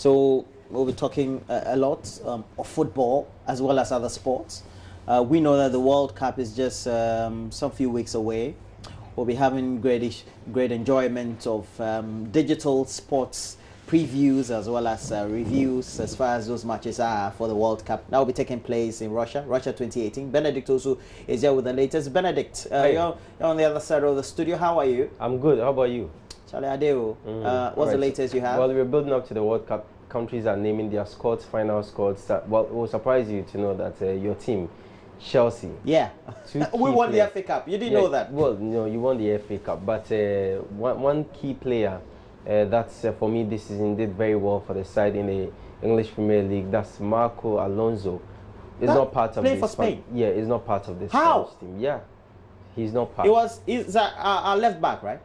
So we'll be talking a lot of football as well as other sports. We know that the World Cup is just some few weeks away. We'll be having great enjoyment of digital sports previews as well as reviews as far as those matches are for the World Cup. That will be taking place in Russia 2018. Benedict also is here with the latest. Benedict, you're on the other side of the studio. How are you? I'm good. How about you? Charlie Adeo, what's the latest you have? Well, we're building up to the World Cup. Countries are naming their squads, final squads. Well, it will surprise you to know that your team, Chelsea. Yeah, we won the FA Cup. You didn't know that? Well, no, you won the FA Cup. But one key player that's for me this season did very well for the side in the English Premier League. That's Marco Alonso. He's not part of this. For Spain? Yeah, he's not part of this How? team. Yeah, he's not part. He's our left back, right?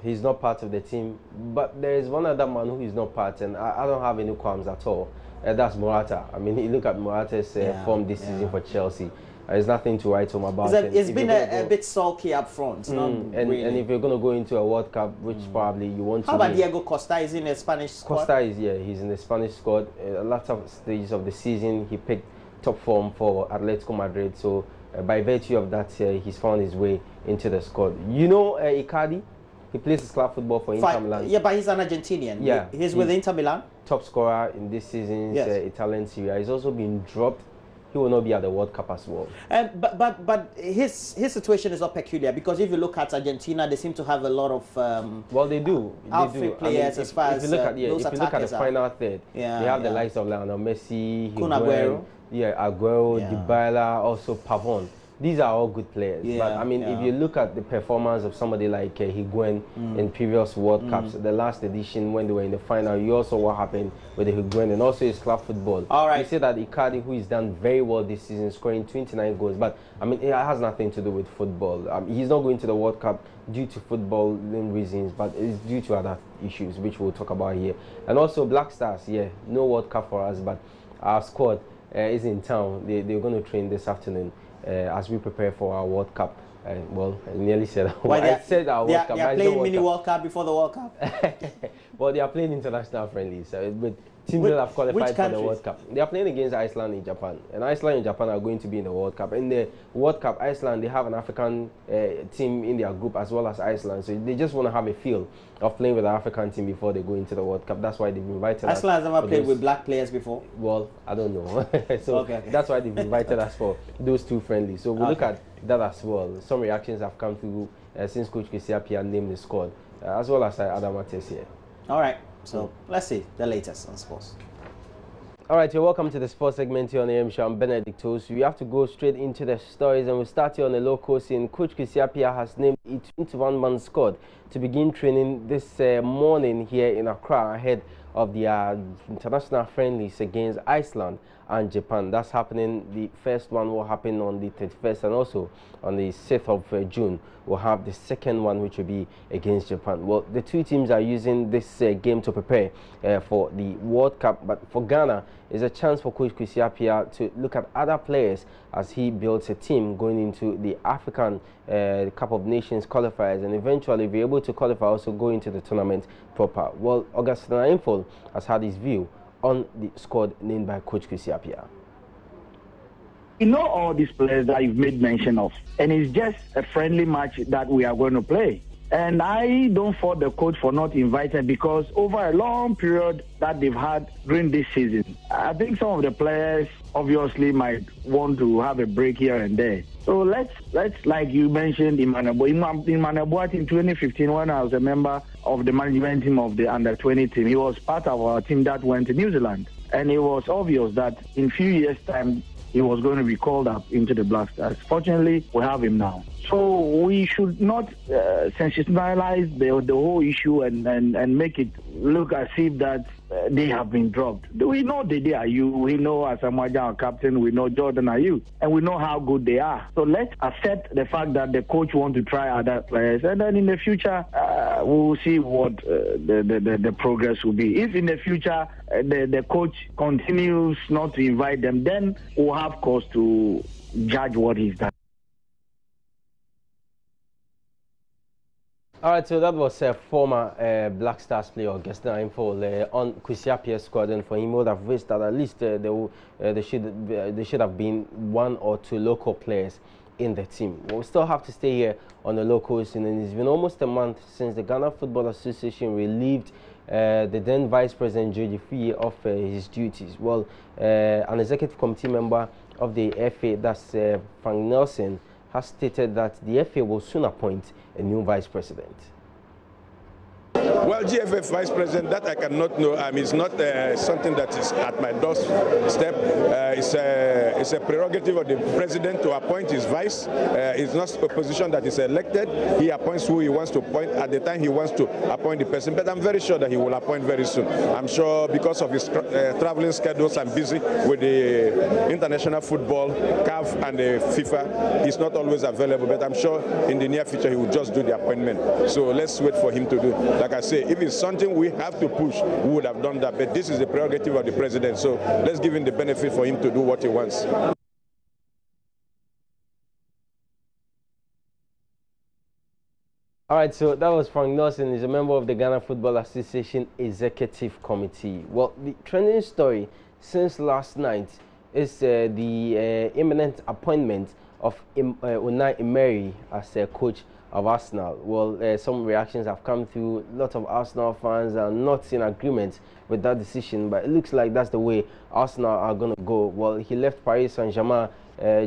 He's not part of the team, but there is one other man who is not part, and I don't have any qualms at all. That's Morata. I mean, you look at Morata's form this season for Chelsea. There's nothing to write home about. It's been a bit sulky up front. And if you're going to go into a World Cup, which probably you want to. How about Diego Costa? Is in the Spanish squad? Costa is, he's in the Spanish squad. A lot of stages of the season, he picked top form for Atletico Madrid. So by virtue of that, he's found his way into the squad. You know Icardi? He plays his club football for Inter Milan. Yeah, but he's an Argentinian. Yeah, he's with Inter Milan. Top scorer in this season's Italian Serie A. He's also been dropped. He will not be at the World Cup as well. But his situation is not peculiar, because if you look at Argentina, they seem to have a lot of well, they do. Outfit players. As far as if you look at the final third, they have the likes of Lionel Messi, Aguero, Aguero, Dybala, also Pavon. These are all good players. But I mean, if you look at the performance of somebody like Higuain in previous World Cups, the last edition when they were in the final, you also saw what happened with the Higuain and also his club football. All right. You see that Icardi, who has done very well this season, scoring 29 goals, but I mean, it has nothing to do with football. He's not going to the World Cup due to footballing reasons, but it's due to other issues, which we'll talk about here. And also Black Stars, no World Cup for us, but our squad is in town. They're going to train this afternoon. As we prepare for our World Cup. Well, I nearly said our World Cup. They are playing mini World Cup before the World Cup? Well, they are playing international friendlies. But teams that have qualified for the World Cup. They are playing against Iceland and Japan. And Iceland and Japan are going to be in the World Cup. In the World Cup, Iceland, they have an African team in their group as well as Iceland. So they just want to have a feel of playing with the African team before they go into the World Cup. That's why they've invited us. Iceland has never played with black players before? Well, I don't know. So that's why they've invited us for those two friendlies. So we'll look at that as well. Some reactions have come through since Coach Kwesi named the squad, as well as other matters here. All right. So let's see the latest on sports. All right, you're welcome to the sports segment here on the AM Show. I'm Benedict. We have to go straight into the stories, and we'll start here on the local scene. Coach Kwesi has named a 21-man squad to begin training this morning here in Accra ahead of the international friendlies against Iceland and Japan. That's happening. The first one will happen on the 31st, and also on the 6th of June we'll have the second one, which will be against Japan. Well, the two teams are using this game to prepare for the World Cup, but for Ghana, it's a chance for Coach Kwesi to look at other players as he builds a team going into the African Cup of Nations qualifiers, and eventually be able to qualify, also go into the tournament proper. Well, Augustine Infol has had his view on the squad named by Coach Kwesi. You know all these players that you've made mention of, and it's just a friendly match that we are going to play. And I don't fault the coach for not inviting, because over a long period that they've had during this season, I think some of the players obviously might want to have a break here and there. So let's like you mentioned, Emmanuel Boat in 2015, when I was a member of the management team of the under-20 team, he was part of our team that went to New Zealand. And it was obvious that in a few years' time, he was going to be called up into the Black Stars. Fortunately, we have him now. So we should not sensationalize the whole issue and make it look as if that they have been dropped. We know Dede Ayew, we know Asamoah Gyan, our captain, we know Jordan Ayew, and we know how good they are. So let's accept the fact that the coach wants to try other players, and then in the future, we will see what the progress will be. If in the future the coach continues not to invite them, then we'll have cause to judge what he's done. All right, so that was former Black Stars player Augustin Info on Kwesi Appiah's squad, and for him would have wished that at least there should have been one or two local players in the team. But we still have to stay here on the local scene, and it's been almost a month since the Ghana Football Association relieved the then Vice President JoyNews of his duties. Well, an executive committee member of the FA, that's Frank Nelson, has stated that the FA will soon appoint a new vice president. Well, GFA Vice President, that I cannot know. It's not something that is at my doorstep. It's a prerogative of the president to appoint his vice. It's not a position that is elected. He appoints who he wants to appoint at the time he wants to appoint the person. But I'm very sure that he will appoint very soon. I'm sure because of his traveling schedules and busy with the international football, CAF and the FIFA, he's not always available. But I'm sure in the near future he will just do the appointment. So let's wait for him to do. Like I say, if it's something we have to push, we would have done that. But this is the prerogative of the president. So let's give him the benefit for him to do what he wants. All right, so that was Frank Nelson. He's a member of the Ghana Football Association Executive Committee. Well, the trending story since last night is the imminent appointment of Unai Emery as coach of Arsenal. Well, some reactions have come through. A lot of Arsenal fans are not in agreement with that decision, but it looks like that's the way Arsenal are going to go. Well, he left Paris Saint-Germain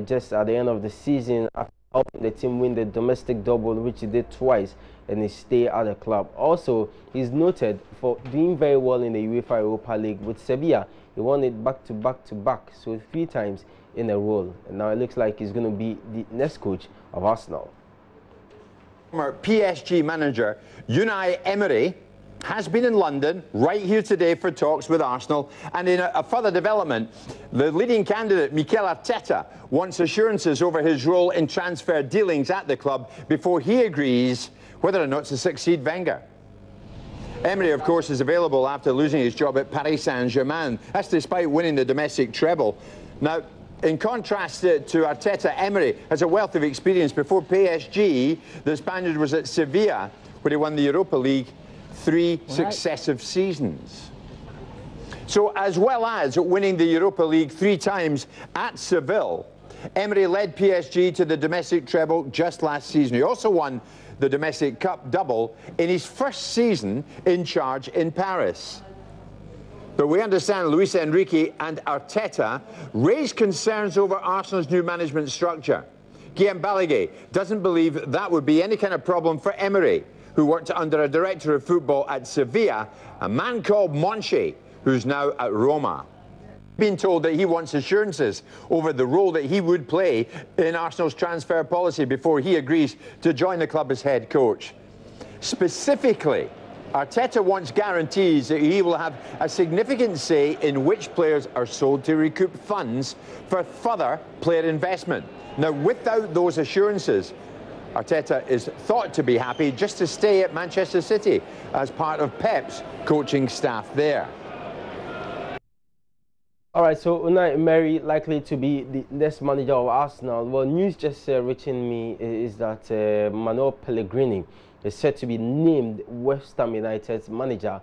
just at the end of the season after helping the team win the domestic double, which he did twice, and he stayed at the club. Also, he's noted for doing very well in the UEFA Europa League with Sevilla. He won it back to back, so 3 times in a row. And now it looks like he's going to be the next coach of Arsenal. Former PSG manager Unai Emery has been in London right here today for talks with Arsenal, and in a further development, the leading candidate Mikel Arteta wants assurances over his role in transfer dealings at the club before he agrees whether or not to succeed Wenger. Emery, of course, is available after losing his job at Paris Saint-Germain. That's despite winning the domestic treble. Now, in contrast to Arteta, Emery has a wealth of experience. Before PSG, the Spaniard was at Sevilla, where he won the Europa League 3 successive seasons. So, as well as winning the Europa League 3 times at Seville, Emery led PSG to the domestic treble just last season. He also won the domestic cup double in his first season in charge in Paris. But we understand Luis Enrique and Arteta raised concerns over Arsenal's new management structure. Guillaume Balaguer doesn't believe that would be any kind of problem for Emery, who worked under a director of football at Sevilla, a man called Monchi, who's now at Roma. Been told that he wants assurances over the role that he would play in Arsenal's transfer policy before he agrees to join the club as head coach. Specifically, Arteta wants guarantees that he will have a significant say in which players are sold to recoup funds for further player investment. Now, without those assurances, Arteta is thought to be happy just to stay at Manchester City as part of Pep's coaching staff there. All right, so Unai Emery likely to be the next manager of Arsenal. Well, news just reaching me is that Manuel Pellegrini is set to be named West Ham United's manager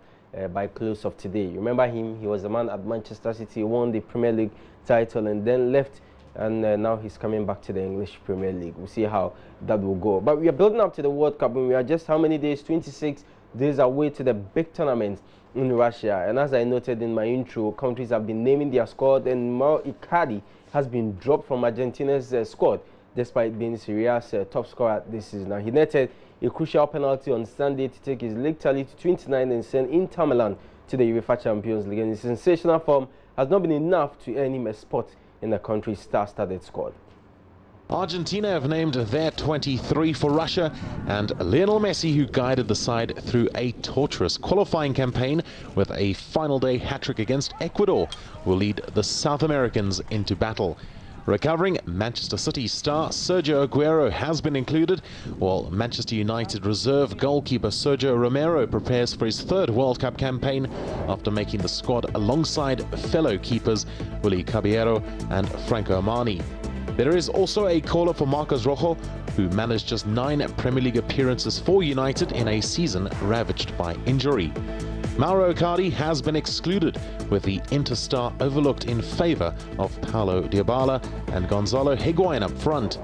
by close of today. You remember him? He was the man at Manchester City, won the Premier League title and then left, and now he's coming back to the English Premier League. We'll see how that will go. But we are building up to the World Cup, and we are just how many days? 26 days away to the big tournament in Russia. And as I noted in my intro, countries have been naming their squad, and Mauro Icardi has been dropped from Argentina's squad despite being Syria's top scorer this season. Now, he netted a crucial penalty on Sunday to take his league tally to 29 and send Inter Milan to the UEFA Champions League. And his sensational form has not been enough to earn him a spot in the country's star-studded squad. Argentina have named their 23 for Russia, and Lionel Messi, who guided the side through a torturous qualifying campaign with a final day hat-trick against Ecuador, will lead the South Americans into battle. Recovering Manchester City star Sergio Aguero has been included, while Manchester United reserve goalkeeper Sergio Romero prepares for his 3rd World Cup campaign after making the squad alongside fellow keepers Willy Caballero and Franco Armani. There is also a call-up for Marcos Rojo, who managed just 9 Premier League appearances for United in a season ravaged by injury. Mauro Icardi has been excluded, with the Interstar overlooked in favour of Paulo Dybala and Gonzalo Higuain up front.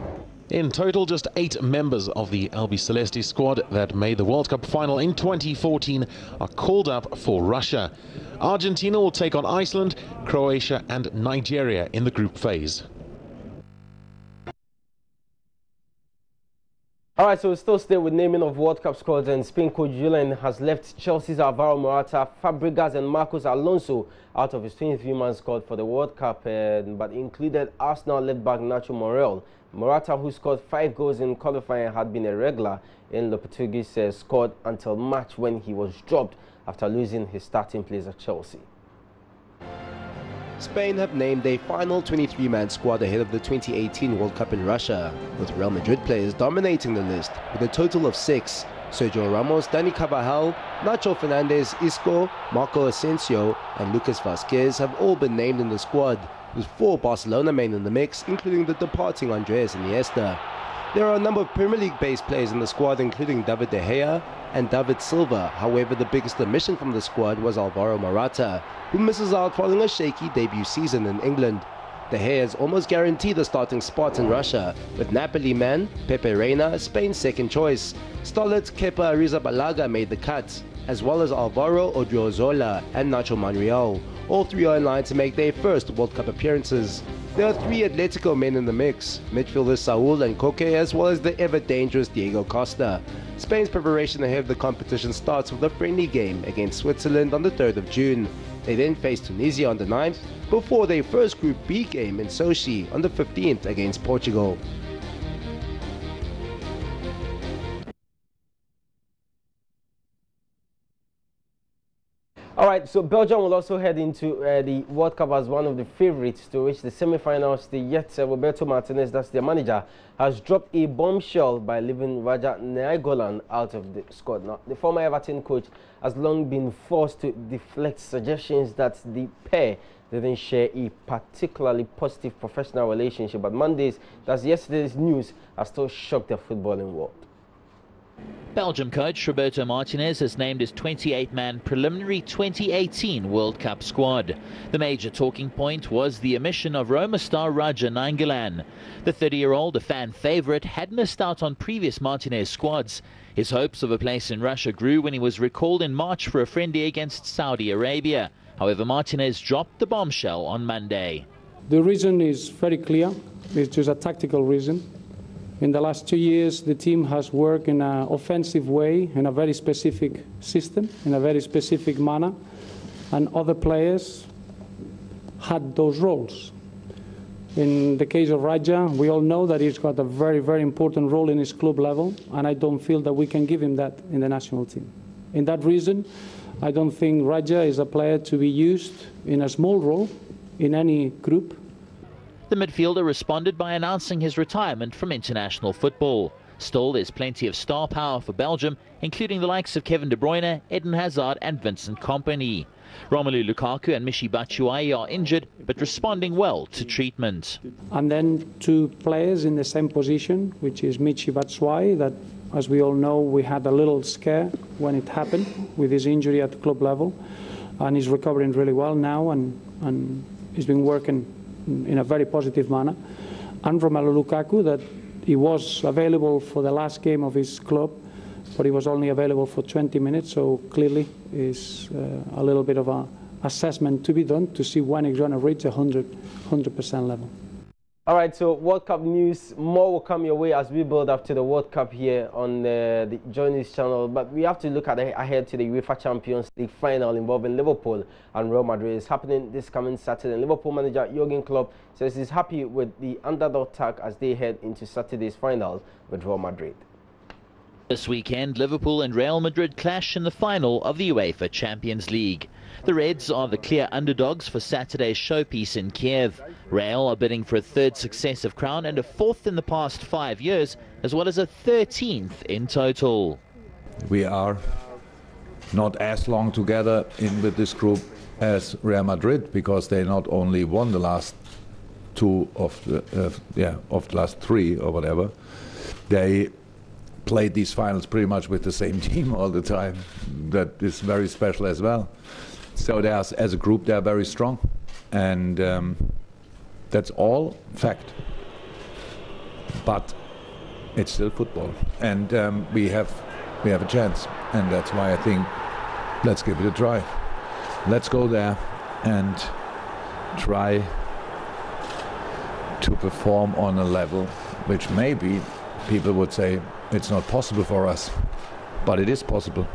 In total, just 8 members of the Albiceleste squad that made the World Cup final in 2014 are called up for Russia. Argentina will take on Iceland, Croatia and Nigeria in the group phase. Alright, so we still stay with naming of World Cup squads, and Spain coach Julian has left Chelsea's Alvaro Morata, Fabregas and Marcos Alonso out of his 23-man squad for the World Cup, but included Arsenal left-back Nacho Monreal. Morata, who scored 5 goals in qualifying, had been a regular in the Portuguese squad until March, when he was dropped after losing his starting place at Chelsea. Spain have named a final 23-man squad ahead of the 2018 World Cup in Russia, with Real Madrid players dominating the list with a total of 6. Sergio Ramos, Dani Carvajal, Nacho Fernandez, Isco, Marco Asensio and Lucas Vazquez have all been named in the squad, with 4 Barcelona men in the mix, including the departing Andres Iniesta. There are a number of Premier League-based players in the squad, including David De Gea and David Silva. However, the biggest omission from the squad was Alvaro Morata, who misses out following a shaky debut season in England. De Gea is almost guaranteed a starting spot in Russia, with Napoli man Pepe Reina Spain's second choice. Starlet Kepa Arrizabalaga made the cut, as well as Alvaro Odriozola and Nacho Monreal. All 3 are in line to make their first World Cup appearances. There are 3 Atletico men in the mix, midfielders Saúl and Koke, as well as the ever-dangerous Diego Costa. Spain's preparation ahead of the competition starts with a friendly game against Switzerland on the 3rd of June. They then face Tunisia on the 9th, before their first Group B game in Sochi on the 15th against Portugal. Alright, so Belgium will also head into the World Cup as one of the favourites to reach the semi-finals. Yet Roberto Martinez, that's their manager, has dropped a bombshell by leaving Raja Nainggolan out of the squad. Now, the former Everton coach has long been forced to deflect suggestions that the pair didn't share a particularly positive professional relationship. But Mondays, that's yesterday's news, has still shocked the footballing world. Belgium coach Roberto Martinez has named his 28-man preliminary 2018 World Cup squad. The major talking point was the omission of Roma star Raja Nainggolan. The 30-year-old, a fan favourite, had missed out on previous Martinez squads. His hopes of a place in Russia grew when he was recalled in March for a friendly against Saudi Arabia. However, Martinez dropped the bombshell on Monday. The reason is very clear. It's just a tactical reason. In the last 2 years, the team has worked in an offensive way, in a very specific system, in a very specific manner, and other players had those roles. In the case of Raja, we all know that he's got a very, very important role in his club level, and I don't feel that we can give him that in the national team. In that reason, I don't think Raja is a player to be used in a small role in any group. The midfielder responded by announcing his retirement from international football. Still, there's plenty of star power for Belgium, including the likes of Kevin De Bruyne, Eden Hazard and Vincent Kompany. Romelu Lukaku and Michy Batshuayi are injured, but responding well to treatment. And then 2 players in the same position, which is Michy Batshuayi, that, as we all know, we had a little scare when it happened with his injury at club level. And he's recovering really well now, and he's been working in a very positive manner. And Romelu Lukaku, that he was available for the last game of his club, but he was only available for 20 minutes, so clearly is a little bit of an assessment to be done to see when he's going to reach 100% level. All right, so World Cup news, more will come your way as we build up to the World Cup here on the JoyNews channel. But we have to look ahead to the UEFA Champions League final involving Liverpool and Real Madrid. It's happening this coming Saturday. Liverpool manager Jurgen Klopp says he's happy with the underdog tag as they head into Saturday's final with Real Madrid. This weekend, Liverpool and Real Madrid clash in the final of the UEFA Champions League. The Reds are the clear underdogs for Saturday's showpiece in Kiev. Real are bidding for a 3rd successive crown and a 4th in the past 5 years, as well as a 13th in total. We are not as long together with this group as Real Madrid, because they not only won the last two of the last three or whatever, they played these finals pretty much with the same team all the time. That is very special as well. So as a group, they are very strong, and that's all fact. But it's still football, and we have a chance, and that's why I think let's give it a try. Let's go there and try to perform on a level which maybe people would say it's not possible for us, but it is possible,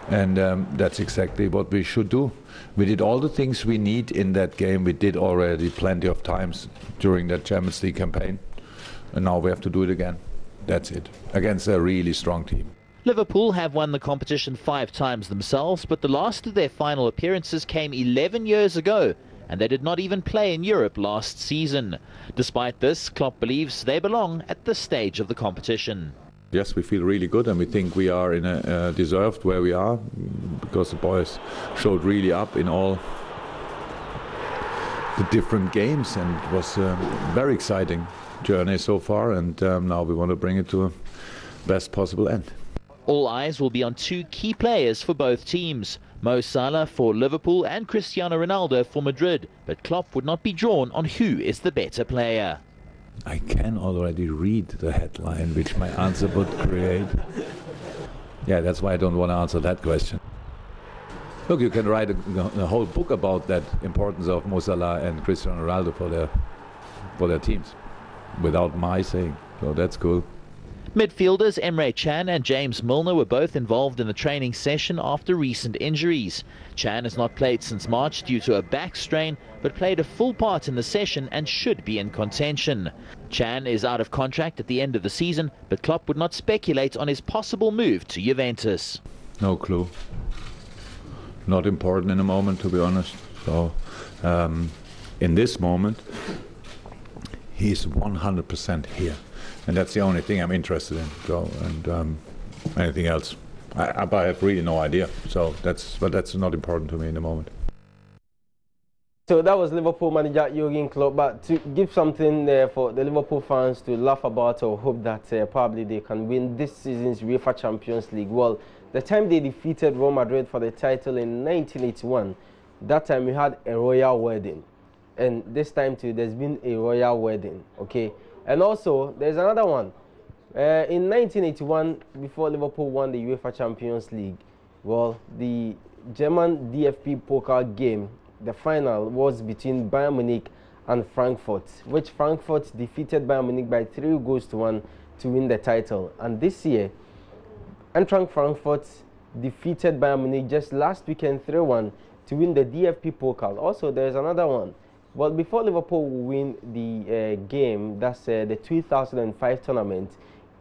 and that's exactly what we should do. We did all the things we need in that game. We did already plenty of times during that Champions League campaign, and now we have to do it again. That's it, against a really strong team. Liverpool have won the competition 5 times themselves, but the last of their final appearances came 11 years ago, and they did not even play in Europe last season. Despite this, Klopp believes they belong at this stage of the competition. Yes, we feel really good, and we think we are in a deserved where we are, because the boys showed really up in all the different games, and it was a very exciting journey so far, and now we want to bring it to a best possible end. All eyes will be on 2 key players for both teams, Mo Salah for Liverpool and Cristiano Ronaldo for Madrid, but Klopp would not be drawn on who is the better player. I can already read the headline which my answer would create. Yeah, that's why I don't want to answer that question. Look, you can write a whole book about that importance of Mo Salah and Cristiano Ronaldo for their teams, without my saying, so that's cool. Midfielders Emre Can and James Milner were both involved in the training session after recent injuries. Can has not played since March due to a back strain, but played a full part in the session and should be in contention. Can is out of contract at the end of the season, but Klopp would not speculate on his possible move to Juventus. No clue. Not important in the moment, to be honest. So, in this moment, he's 100% here. And that's the only thing I'm interested in. So, and anything else, I have really no idea. So but that's not important to me in the moment. So that was Liverpool manager Jurgen Klopp. But to give something for the Liverpool fans to laugh about or hope that probably they can win this season's UEFA Champions League. Well, the time they defeated Real Madrid for the title in 1981, that time we had a royal wedding, and this time too there's been a royal wedding. Okay. And also, there's another one. In 1981, before Liverpool won the UEFA Champions League, well, the German DFB Pokal game, the final was between Bayern Munich and Frankfurt, which Frankfurt defeated Bayern Munich by 3-1 to win the title. And this year, Eintracht Frankfurt defeated Bayern Munich just last weekend 3-1 to win the DFB Pokal. Also, there's another one. Well, before Liverpool win the game, that's the 2005 tournament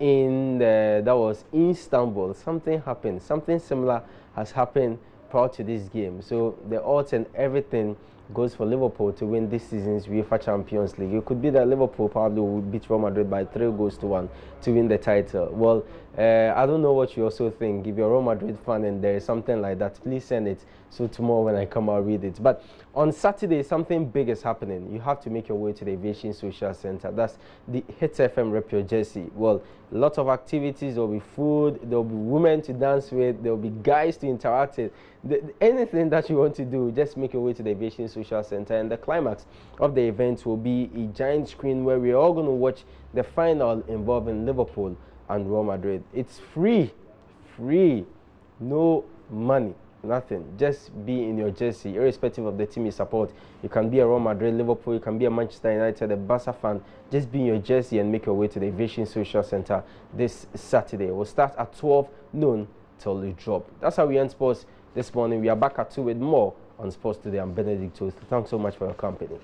that was in Istanbul, something happened. Something similar has happened prior to this game. So the odds and everything goes for Liverpool to win this season's UEFA Champions League. It could be that Liverpool probably will beat Real Madrid by 3-1 to win the title. Well, I don't know what you also think. If you're a Real Madrid fan and there is something like that, please send it so tomorrow when I come I'll read it. But on Saturday, something big is happening. You have to make your way to the Aviation Social Center. That's the Hits FM Rep Your Jersey. Well, lots of activities. There will be food. There will be women to dance with. There will be guys to interact with. Anything that you want to do, just make your way to the Aviation Social Center. And the climax of the event will be a giant screen where we're all going to watch the final involving Liverpool and Real Madrid. It's free, no money, nothing. Just be in your jersey, irrespective of the team you support. You can be a Real Madrid, Liverpool, you can be a Manchester United, a Barca fan. Just be in your jersey and make your way to the Aviation Social Center this Saturday. We'll start at 12 noon till the drop. That's how we end sports this morning. We are back at 2 with more on Sports Today. I'm Benedict Toast. Thanks so much for your company.